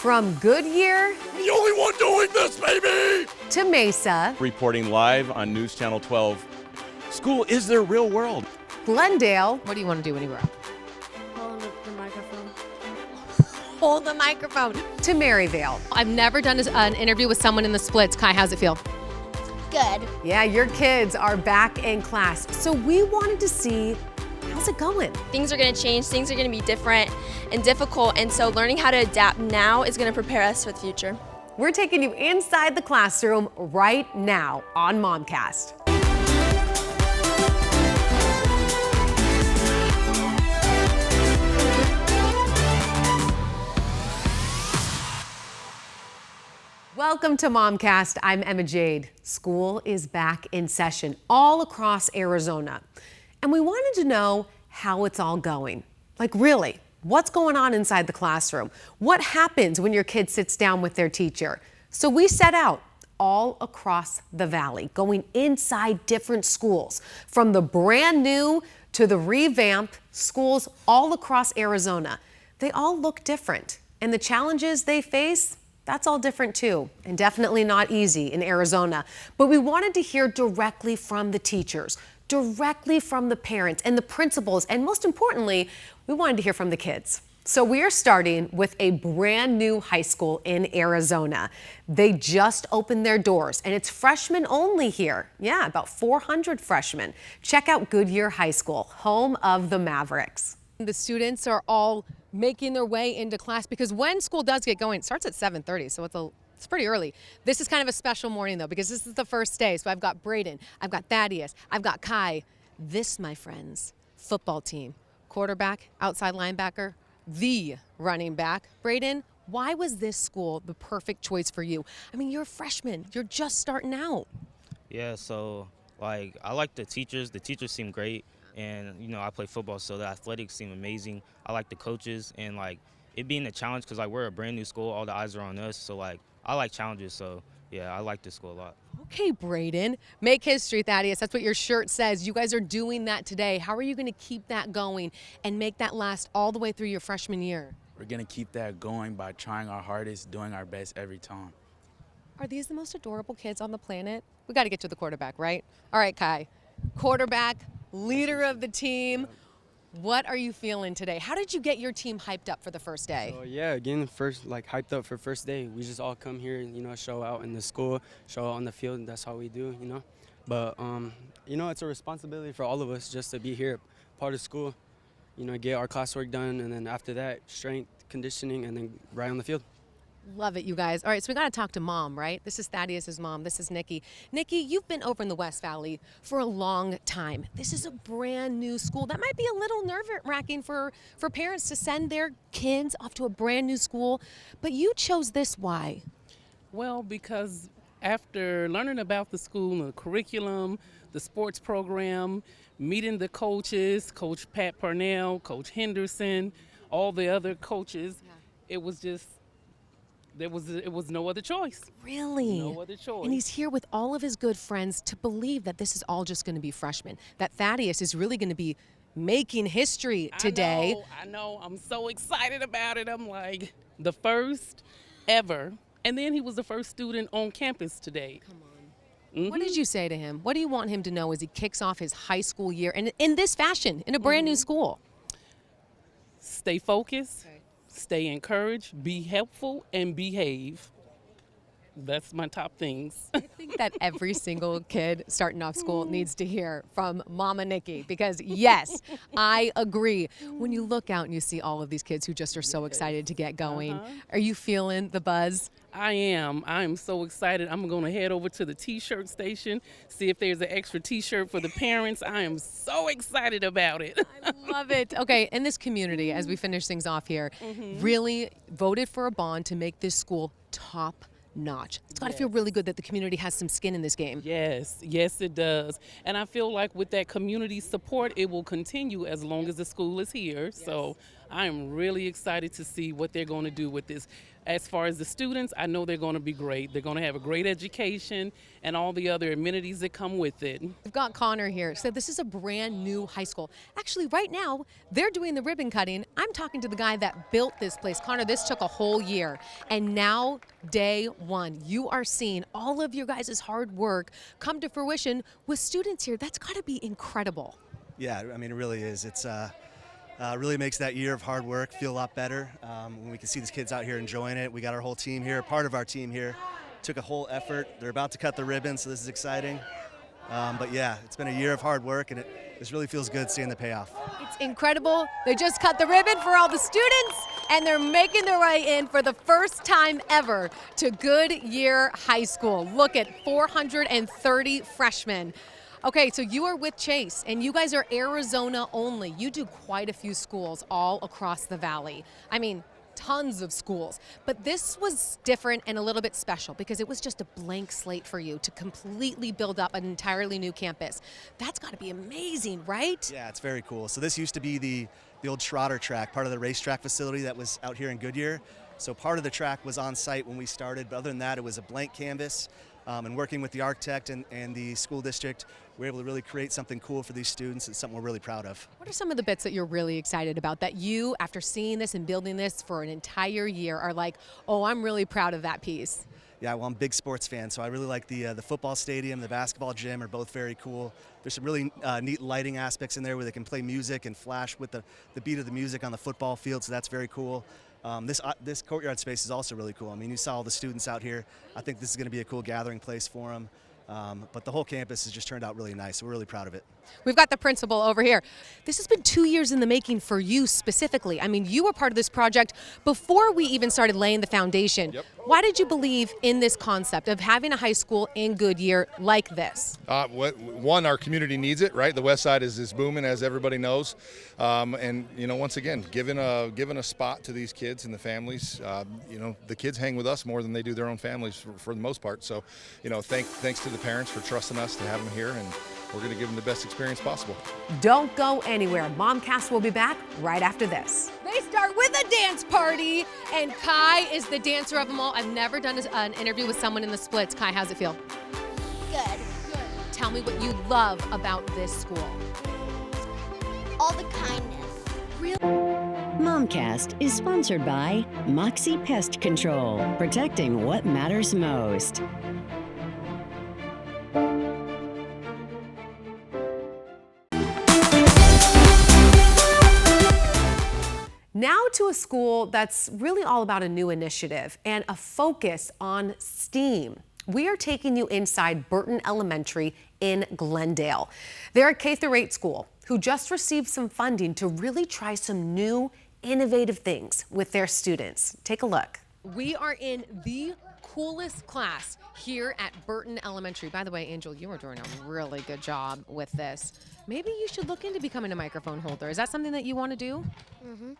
From Goodyear, The only one doing this, baby! to Mesa, Reporting live on News Channel 12. School is their real world. Glendale, What do you want to do when you grow up? Hold the microphone. Hold the microphone. to Maryvale. I've never done an interview with someone in the splits. Kai, how's it feel? Good. Yeah, your kids are back in class. So we wanted to see, how's it going? Things are going to change, things are going to be different and difficult, and so learning how to adapt now is going to prepare us for the future. We're taking you inside the classroom right now on MOMCAST. Welcome to MOMCAST. I'm Emma Jade. School is back in session all across Arizona. And we wanted to know how it's all going. Like really, what's going on inside the classroom? What happens when your kid sits down with their teacher? So we set out all across the valley, going inside different schools, from the brand new to the revamped schools all across Arizona. They all look different, and the challenges they face, that's all different too, and definitely not easy in Arizona. But we wanted to hear directly from the teachers, directly from the parents and the principals, and most importantly, we wanted to hear from the kids. So we are starting with a brand new high school in Arizona. They just opened their doors, and it's freshmen only here. Yeah, about 400 freshmen. Check out Goodyear High School, home of the Mavericks. The students are all making their way into class because when school does get going, it starts at 7:30, so it's pretty early. This is kind of a special morning though because this is the first day. So I've got Braden, I've got Thaddeus, I've got Kai. This, my friends, football team, quarterback, outside linebacker, the running back. Braden, why was this school the perfect choice for you? I mean, you're a freshman, you're just starting out. Yeah, so like I like the teachers. The teachers seem great. And, you know, I play football, so the athletics seem amazing. I like the coaches and, like, it being a challenge because, like, we're a brand new school. All the eyes are on us. So, like, I like challenges. So, yeah, I like this school a lot. Okay, Braden, make history, Thaddeus. That's what your shirt says. You guys are doing that today. How are you going to keep that going and make that last all the way through your freshman year? We're going to keep that going by trying our hardest, doing our best every time. Are these the most adorable kids on the planet? We got to get to the quarterback, right? All right, Kai. Quarterback, leader of the team. What are you feeling today? How did you get your team hyped up for the first day? So yeah, again, hyped up for first day. We just all come here, show out in the school, show out on the field, and that's how we do, But, it's a responsibility for all of us just to be here, part of school, get our classwork done, and then after that, strength, conditioning, and then right on the field. Love it, you guys. All right, so we got to talk to Mom, right? This is Thaddeus' mom. This is Nikki. Nikki, you've been over in the West Valley for a long time. This is a brand new school. That might be a little nerve-wracking for parents to send their kids off to a brand new school, but you chose this. Why? Well, because after learning about the school, the curriculum, the sports program, meeting the coaches, Coach Pat Purnell, Coach Henderson, all the other coaches, it was just it was no other choice. Really? No other choice. And he's here with all of his good friends to believe that this is all just going to be freshmen, that Thaddeus is really going to be making history today. I know. I'm so excited about it. I'm like, the first ever. And then he was the first student on campus today. Come on. Mm-hmm. What did you say to him? What do you want him to know as he kicks off his high school year and in this fashion, in a brand new school? Stay focused. Okay. Stay encouraged, be helpful, and behave. That's my top things. I think that every single kid starting off school needs to hear from Mama Nikki because, yes, I agree. When you look out and you see all of these kids who just are so excited to get going, are you feeling the buzz? I am. I am so excited. I'm going to head over to the T-shirt station, see if there's an extra T-shirt for the parents. I am so excited about it. I love it. Okay, in this community, as we finish things off here, really voted for a bond to make this school top notch. It's got to feel really good that the community has some skin in this game. Yes, it does. And I feel like with that community support, it will continue as long as the school is here. Yes. So I'm really excited to see what they're going to do with this. As far as the students, I know they're going to be great. They're going to have a great education and all the other amenities that come with it. We've got Connor here. So this is a brand new high school. Actually, right now, they're doing the ribbon cutting. I'm talking to the guy that built this place. Connor, this took a whole year. And now, day one, you are seeing all of your guys' hard work come to fruition with students here. That's got to be incredible. Yeah, I mean, it really is. It's really makes that year of hard work feel a lot better when we can see these kids out here enjoying it. We got our whole team here, part of our team here. Took a whole effort. They're about to cut the ribbon, so this is exciting. But yeah, it's been a year of hard work, and this really feels good seeing the payoff. It's incredible. They just cut the ribbon for all the students, and they're making their way in for the first time ever to Goodyear High School. Look at 430 freshmen. Okay, so you are with Chase, and you guys are Arizona only. You do quite a few schools all across the valley. I mean, tons of schools. But this was different and a little bit special because it was just a blank slate for you to completely build up an entirely new campus. That's got to be amazing, right? Yeah, it's very cool. So this used to be the old Schroeder track, part of the racetrack facility that was out here in Goodyear. So part of the track was on site when we started, but other than that, it was a blank canvas. And working with the architect and the school district, we're able to really create something cool for these students. It's something we're really proud of. What are some of the bits that you're really excited about that you, after seeing this and building this for an entire year, are like, oh, I'm really proud of that piece? Yeah, well, I'm a big sports fan, so I really like the football stadium, the basketball gym are both very cool. There's some really neat lighting aspects in there where they can play music and flash with the beat of the music on the football field, so that's very cool. This courtyard space is also really cool. I mean, you saw all the students out here. I think this is going to be a cool gathering place for them. But the whole campus has just turned out really nice. We're really proud of it. We've got the principal over here. This has been 2 years in the making for you specifically. I mean, you were part of this project before we even started laying the foundation. Yep. Why did you believe in this concept of having a high school in Goodyear like this? One, our community needs it, right? The West Side is booming, as everybody knows. And, you know, once again, giving a spot to these kids and the families. You know, the kids hang with us more than they do their own families for the most part. So, you know, thanks to the parents for trusting us to have them here, and we're going to give them the best experience possible. Don't go anywhere. MomCast will be back right after this. They start with a dance party, and Kai is the dancer of them all. I've never done an interview with someone in the splits. Kai, how's it feel? Good. Tell me what you love about this school. All the kindness. MOMCAST is sponsored by Moxie Pest Control, protecting what matters most. Now to a school that's really all about a new initiative and a focus on STEAM. We are taking you inside Burton Elementary in Glendale. They're a K-8 school who just received some funding to really try some new, innovative things with their students. Take a look. We are in the coolest class here at Burton Elementary. By the way, Angel, you are doing a really good job with this. Maybe you should look into becoming a microphone holder. Is that something that you want to do? Mm-hmm.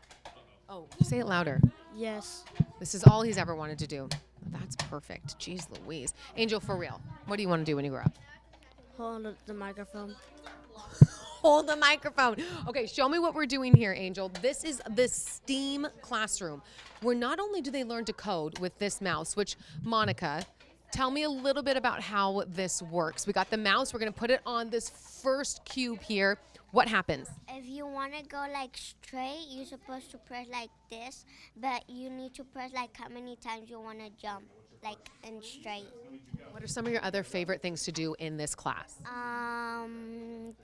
Oh, say it louder. Yes. This is all he's ever wanted to do. That's perfect. Jeez Louise. Angel, for real, what do you want to do when you grow up? Hold the microphone. Hold the microphone. Okay, show me what we're doing here, Angel. This is the STEAM classroom, where not only do they learn to code with this mouse, which, Monica, tell me a little bit about how this works. We got the mouse. We're going to put it on this first cube here. What happens? If you want to go like straight, you're supposed to press like this, but you need to press like how many times you want to jump, like in straight. What are some of your other favorite things to do in this class?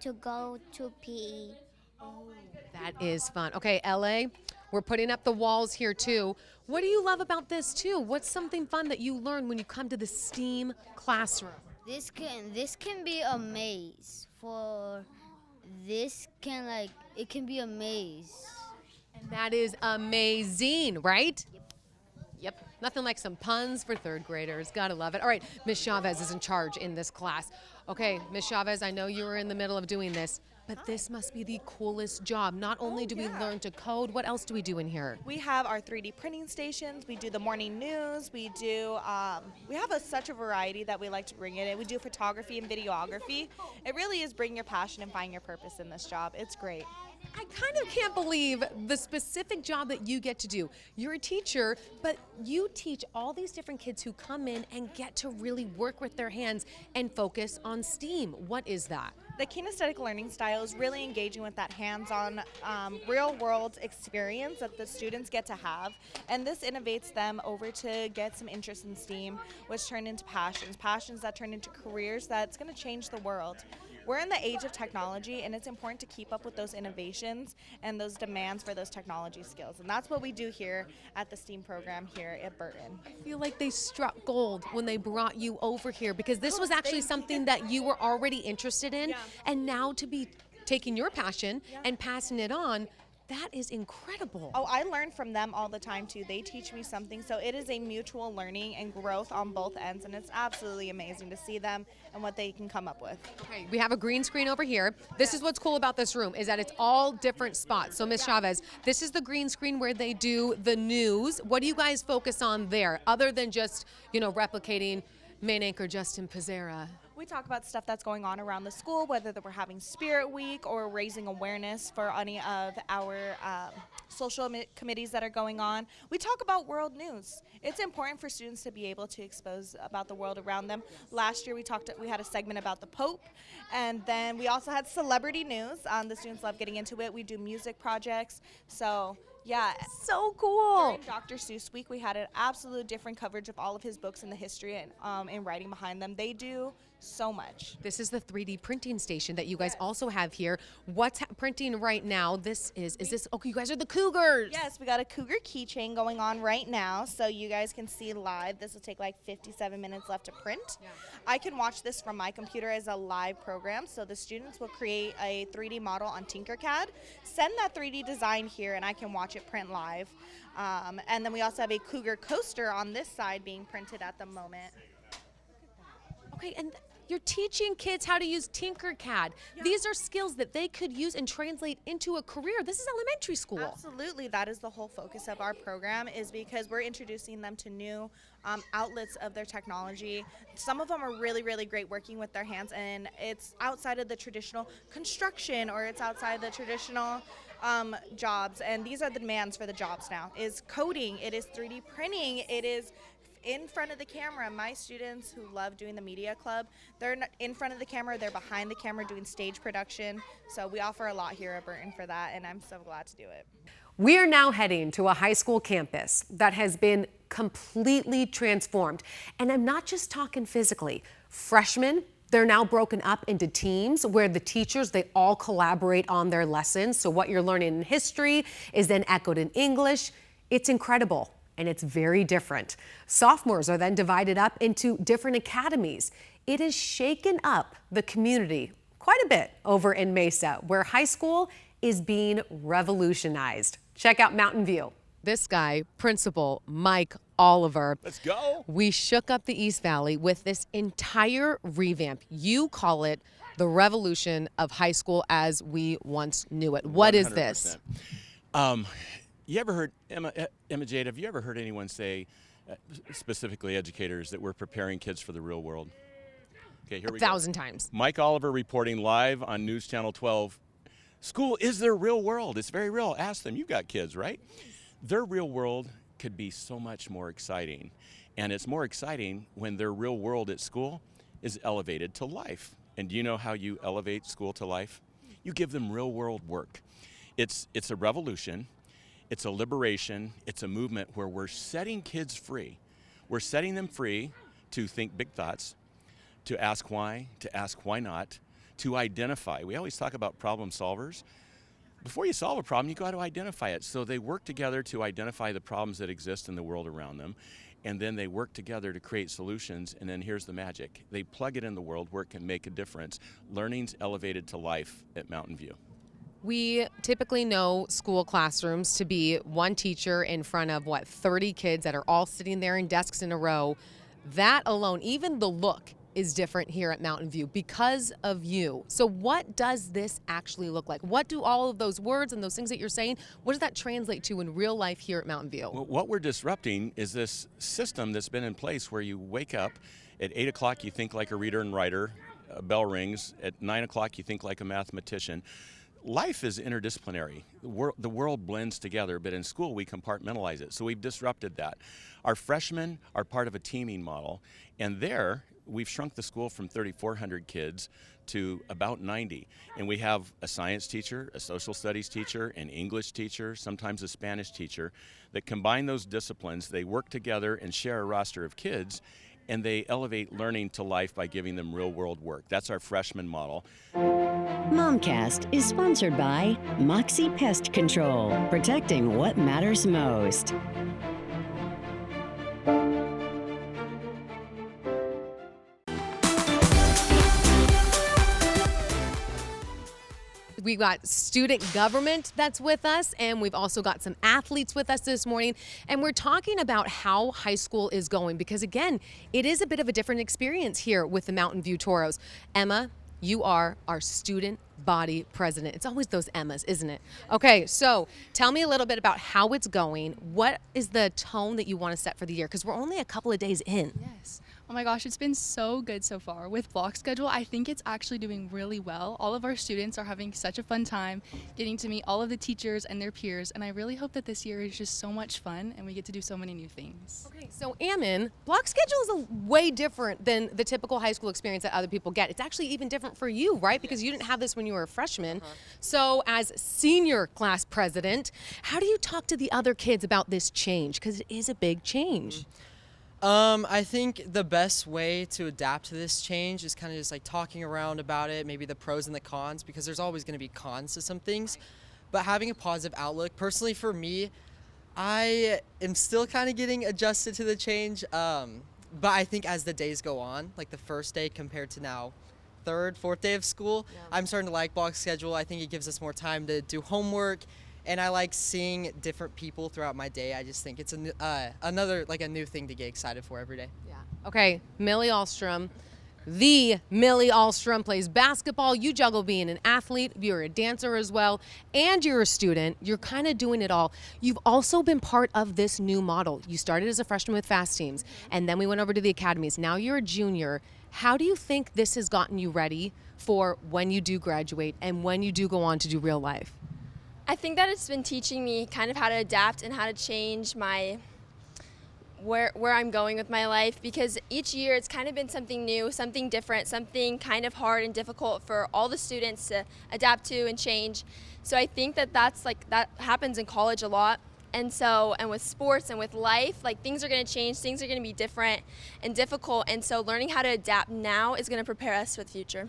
To go to PE. That is fun. Okay, LA, we're putting up the walls here too. What do you love about this too? What's something fun that you learn when you come to the STEAM classroom? This can be a maze. It can be a maze. And that is amazing, right? Yep. Nothing like some puns for third graders. Gotta love it. All right, Ms. Chavez is in charge in this class. Okay, Ms. Chavez, I know you were in the middle of doing this, but this must be the coolest job. Not only do we learn to code, what else do we do in here? We have our 3D printing stations. We do the morning news. We do, we have such a variety that we like to bring in. We do photography and videography. It really is bring your passion and find your purpose in this job. It's great. I kind of can't believe the specific job that you get to do. You're a teacher, but you teach all these different kids who come in and get to really work with their hands and focus on STEAM. What is that? The kinesthetic learning style is really engaging with that hands-on, real-world experience that the students get to have, and this innovates them over to get some interest in STEAM, which turn into passions that turn into careers that's going to change the world. We're in the age of technology, and it's important to keep up with those innovations and those demands for those technology skills. And that's what we do here at the STEAM program here at Burton. I feel like they struck gold when they brought you over here, because this was actually something that you were already interested in. Yeah. And now to be taking your passion and passing it on, that is incredible. Oh, I learn from them all the time too. They teach me something. So it is a mutual learning and growth on both ends, and it's absolutely amazing to see them and what they can come up with. Okay, we have a green screen over here. This is what's cool about this room, is that it's all different spots. So Ms. Chavez, this is the green screen where they do the news. What do you guys focus on there, other than just, replicating main anchor Justin Pizzera? We talk about stuff that's going on around the school, whether that we're having Spirit Week or raising awareness for any of our social committees that are going on. We talk about world news. It's important for students to be able to expose about the world around them. Last year we had a segment about the Pope, and then we also had celebrity news. The students love getting into it. We do music projects. So yeah. So cool. During Dr. Seuss Week, we had an absolute different coverage of all of his books and the history and writing behind them. They do so much. This is the 3D printing station that you guys also have here. What's printing right now? This is this, okay, you guys are the Cougars. Yes, we got a Cougar keychain going on right now, so you guys can see live. This will take like 57 minutes left to print. Yeah. I can watch this from my computer as a live program, so the students will create a 3D model on Tinkercad, send that 3D design here, and I can watch it print live. And then we also have a Cougar coaster on this side being printed at the moment. Okay, and you're teaching kids how to use Tinkercad. Yeah. These are skills that they could use and translate into a career. This is elementary school. Absolutely. That is the whole focus of our program, is because we're introducing them to new outlets of their technology. Some of them are really, really great working with their hands, and it's outside of the traditional construction, or it's outside the traditional jobs. And these are the demands for the jobs now. Is coding, it is 3D printing, it is in front of the camera. My students who love doing the media club, they're not in front of the camera, they're behind the camera doing stage production. So we offer a lot here at Burton for that, and I'm so glad to do it. We are now heading to a high school campus that has been completely transformed. And I'm not just talking physically. Freshmen, they're now broken up into teams where the teachers, they all collaborate on their lessons. So what you're learning in history is then echoed in English. It's incredible. And it's very different. Sophomores are then divided up into different academies. It has shaken up the community quite a bit over in Mesa, where high school is being revolutionized. Check out Mountain View. This guy, Principal Mike Oliver. Let's go. We shook up the East Valley with this entire revamp. You call it the revolution of high school as we once knew it. What 100%. Is this? You ever heard, Emma Jade, have you ever heard anyone say, specifically educators, that we're preparing kids for the real world? Okay, here we go. 1,000 times. Mike Oliver reporting live on News Channel 12. School is their real world. It's very real. Ask them. You've got kids, right? Their real world could be so much more exciting. And it's more exciting when their real world at school is elevated to life. And do you know how you elevate school to life? You give them real world work. It's a revolution. It's a liberation. It's a movement where we're setting kids free. We're setting them free to think big thoughts, to ask why not, to identify. We always talk about problem solvers. Before you solve a problem, you got to identify it. So they work together to identify the problems that exist in the world around them, and then they work together to create solutions, and then here's the magic. They plug it in the world where it can make a difference. Learning's elevated to life at Mountain View. We typically know school classrooms to be one teacher in front of, 30 kids that are all sitting there in desks in a row. That alone, even the look is different here at Mountain View because of you. So what does this actually look like? What do all of those words and those things that you're saying, what does that translate to in real life here at Mountain View? Well, what we're disrupting is this system that's been in place where you wake up at 8 o'clock, you think like a reader and writer, a bell rings. At 9 o'clock, you think like a mathematician. life is interdisciplinary. The world blends together, but in school we compartmentalize it. So we've disrupted that. Our freshmen are part of a teaming model, and there we've shrunk the school from 3,400 kids to about 90. And we have a science teacher, a social studies teacher, an English teacher, sometimes a Spanish teacher, that combine those disciplines. They work together and share a roster of kids, and they elevate learning to life by giving them real-world work. That's our freshman model. MOMCAST is sponsored by Moxie Pest Control, protecting what matters most. We've got student government that's with us, and we've also got some athletes with us this morning. And we're talking about how high school is going because, again, it is a bit of a different experience here with the Mountain View Toros. Emma, you are our student body president. It's always those Emmas, isn't it? Okay, so tell me a little bit about how it's going. What is the tone that you want to set for the year? Because we're only a couple of days in. Yes. Oh my gosh, it's been so good so far. With block schedule, I think it's actually doing really well. All of our students are having such a fun time getting to meet all of the teachers and their peers, and I really hope that this year is just so much fun and we get to do so many new things. Okay, so Ammon, block schedule is way different than the typical high school experience that other people get. It's actually even different for you, right? Because you didn't have this when you were a freshman. So as senior class president, how do you talk to the other kids about this change? Because it is a big change. I think the best way to adapt to this change is kind of just like talking around about it, maybe the pros and the cons, because there's always going to be cons to some things, but having a positive outlook. Personally for me, I am still kind of getting adjusted to the change, but I think as the days go on, like the first day compared to now, third, fourth day of school, I'm starting to like block schedule. I think it gives us more time to do homework, and I like seeing different people throughout my day. I just think it's another, like a new thing to get excited for every day. Yeah. Okay, Millie Ahlstrom. The Millie Ahlstrom plays basketball. You juggle being an athlete. You're a dancer as well, and you're a student. You're kind of doing it all. You've also been part of this new model. You started as a freshman with fast teams, and then we went over to the academies. Now you're a junior. How do you think this has gotten you ready for when you do graduate and when you do go on to do real life? I think that it's been teaching me kind of how to adapt and how to change my where I'm going with my life, because each year it's kind of been something new, something different, something kind of hard and difficult for all the students to adapt to and change. So I think that that happens in college a lot. And with sports and with life, like things are going to change, things are going to be different and difficult. And so learning how to adapt now is going to prepare us for the future.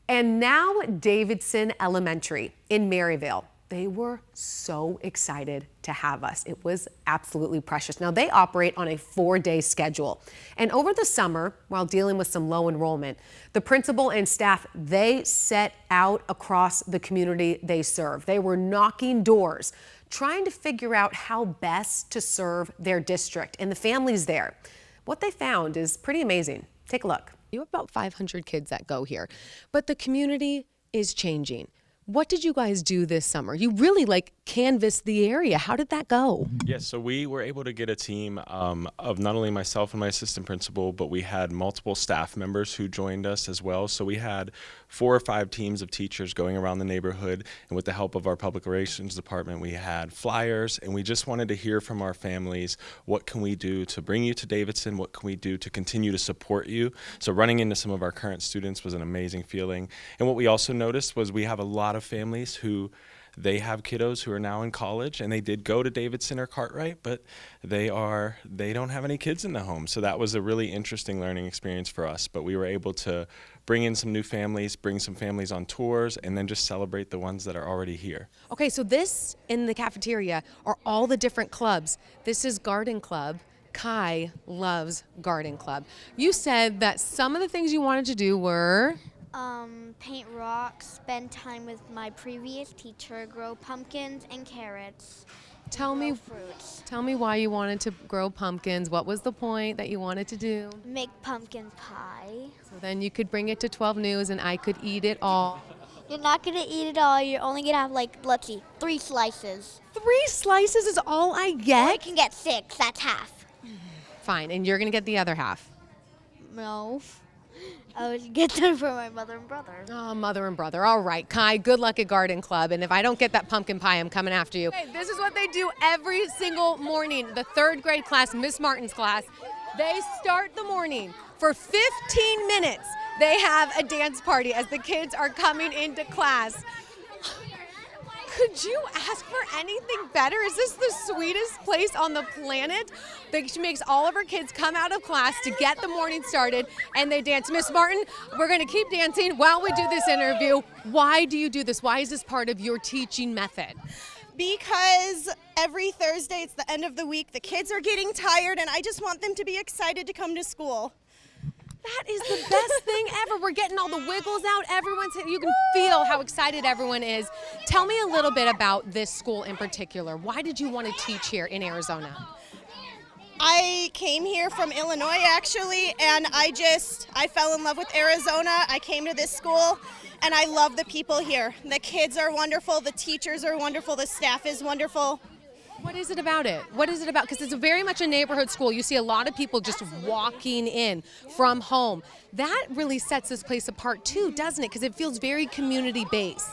And now Davidson Elementary in Maryvale. They were so excited to have us. It was absolutely precious. Now, they operate on a 4-day schedule. And over the summer, while dealing with some low enrollment, the principal and staff, they set out across the community they serve. They were knocking doors, trying to figure out how best to serve their district and the families there. What they found is pretty amazing. Take a look. You have about 500 kids that go here, but the community is changing. What did you guys do this summer? You really canvassed the area. How did that go? Yes, so we were able to get a team of not only myself and my assistant principal, but we had multiple staff members who joined us as well. So we had 4 or 5 teams of teachers going around the neighborhood, and with the help of our public relations department, we had flyers, and we just wanted to hear from our families, what can we do to bring you to Davidson? What can we do to continue to support you? So running into some of our current students was an amazing feeling. And what we also noticed was we have a lot of families who they have kiddos who are now in college, and they did go to Davidson or Cartwright, but they don't have any kids in the home. So that was a really interesting learning experience for us. But we were able to bring in some new families, bring some families on tours, and then just celebrate the ones that are already here. Okay, so this in the cafeteria are all the different clubs. This is Garden Club. Kai loves Garden Club. You said that some of the things you wanted to do were paint rocks, spend time with my previous teacher, grow pumpkins and carrots. Tell me why you wanted to grow pumpkins. What was the point that you wanted to do? Make pumpkin pie. So then you could bring it to 12 News and I could eat it all. You're not going to eat it all. You're only going to have, let's see, 3 slices. 3 slices is all I get? Or you can get 6. That's half. Fine. And you're going to get the other half? No. I would get them for my mother and brother. Oh, mother and brother. All right, Kai, good luck at Garden Club. And if I don't get that pumpkin pie, I'm coming after you. Hey, this is what they do every single morning. The 3rd grade class, Miss Martin's class, they start the morning for 15 minutes. They have a dance party as the kids are coming into class. Could you ask for anything better? Is this the sweetest place on the planet? She makes all of her kids come out of class to get the morning started, and they dance. Miss Martin, we're going to keep dancing while we do this interview. Why do you do this? Why is this part of your teaching method? Because every Thursday, it's the end of the week, the kids are getting tired, and I just want them to be excited to come to school. That is the best thing ever. We're getting all the wiggles out. You can feel how excited everyone is. Tell me a little bit about this school in particular. Why did you want to teach here in Arizona? I came here from Illinois, actually, and I fell in love with Arizona. I came to this school, and I love the people here. The kids are wonderful. The teachers are wonderful. The staff is wonderful. What is it about it? What is it about? Because it's very much a neighborhood school. You see a lot of people just walking in from home. That really sets this place apart too, doesn't it? Because it feels very community-based.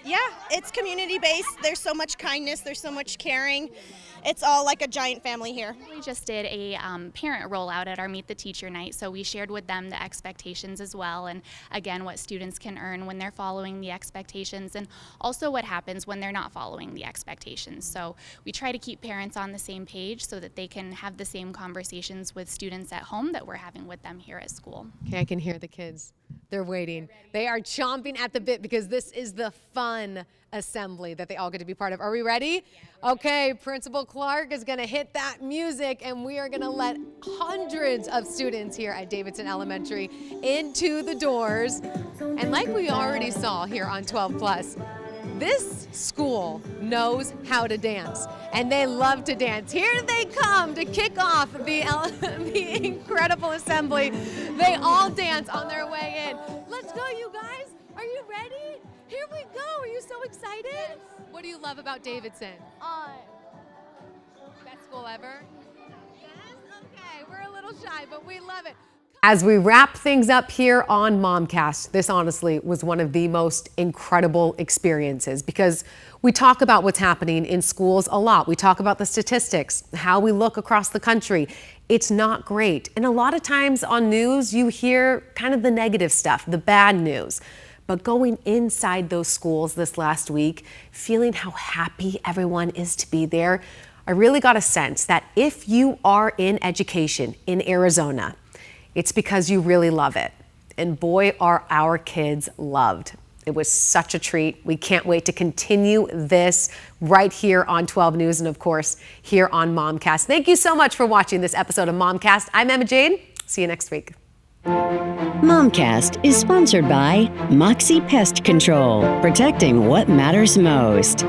Yeah, it's community-based. There's so much kindness. There's so much caring. It's all like a giant family here. We just did a parent rollout at our Meet the Teacher night, so we shared with them the expectations as well, and again, what students can earn when they're following the expectations, and also what happens when they're not following the expectations. So we try to keep parents on the same page so that they can have the same conversations with students at home that we're having with them here at school. Okay, I can hear the kids. They're waiting. They are chomping at the bit because this is the fun assembly that they all get to be part of. Are we ready? Yeah. Okay, Principal Clark is going to hit that music, and we are going to let hundreds of students here at Davidson Elementary into the doors. And like we already saw here on 12 Plus, this school knows how to dance, and they love to dance. Here they come to kick off the incredible assembly. They all dance on their way in. Let's go, you guys. Are you ready? Here we go. Are you so excited? Yes. What do you love about Davidson? Best school ever? Yes? Okay. We're a little shy, but we love it. As we wrap things up here on MOMCAST, this honestly was one of the most incredible experiences because we talk about what's happening in schools a lot. We talk about the statistics, how we look across the country. It's not great. And a lot of times on news, you hear kind of the negative stuff, the bad news. But going inside those schools this last week, feeling how happy everyone is to be there, I really got a sense that if you are in education in Arizona, it's because you really love it. And boy, are our kids loved. It was such a treat. We can't wait to continue this right here on 12 News and, of course, here on MOMCAST. Thank you so much for watching this episode of MOMCAST. I'm Emma Jade. See you next week. MOMCAST is sponsored by Moxie Pest Control, protecting what matters most.